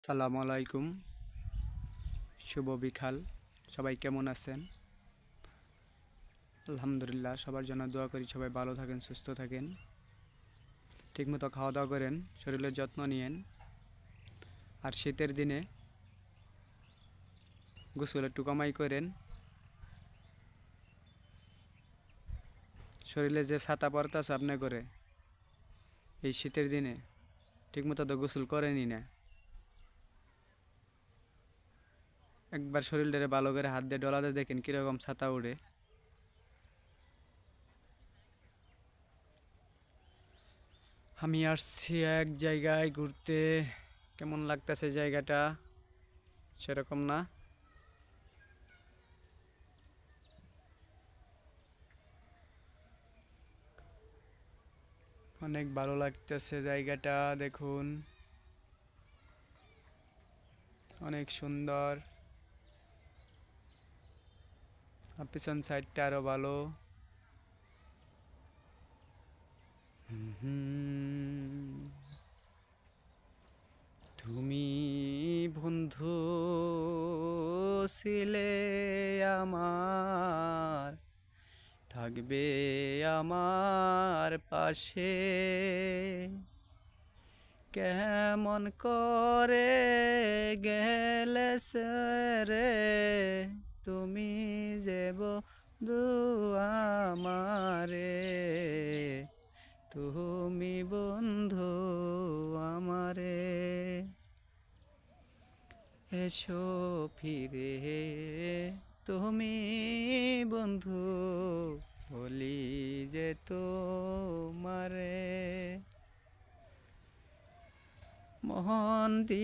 সালামু আলাইকুম, শুভ বিকাল। সবাই কেমন আছেন? আলহামদুলিল্লাহ, সবার জন্য দোয়া করি সবাই ভালো থাকেন, সুস্থ থাকেন, ঠিকমতো খাওয়া দাওয়া করেন, শরীরের যত্ন নিয়েন। আর শীতের দিনে গোসল একটু কমাই করেন। শরীরে যে ছাতা পড়তেছে আপনি করে এই শীতের দিনে ঠিকমতো তো গোসল করেনই না। একবার শরীরটারে ভালো করে হাত দিয়ে ডলাতে দেখেন কীরকম ছাতা উড়ে। আমি আসছি এক জায়গায় ঘুরতে, কেমন লাগতেছে জায়গাটা সেরকম না। অনেক ভালো লাগতেছে জায়গাটা, দেখুন অনেক সুন্দর। আর পিছন সাইডটা আরো ভালো। তুমি বন্ধু ছিলে আমার, থাকবে আমার পাশে। কেমন করে গেলে রে তুমি যে বন্ধু আমারে, তুমি বন্ধু আমারে। এসো ফিরে তুমি বন্ধু, বলি যে তোমারে মন দিয়ে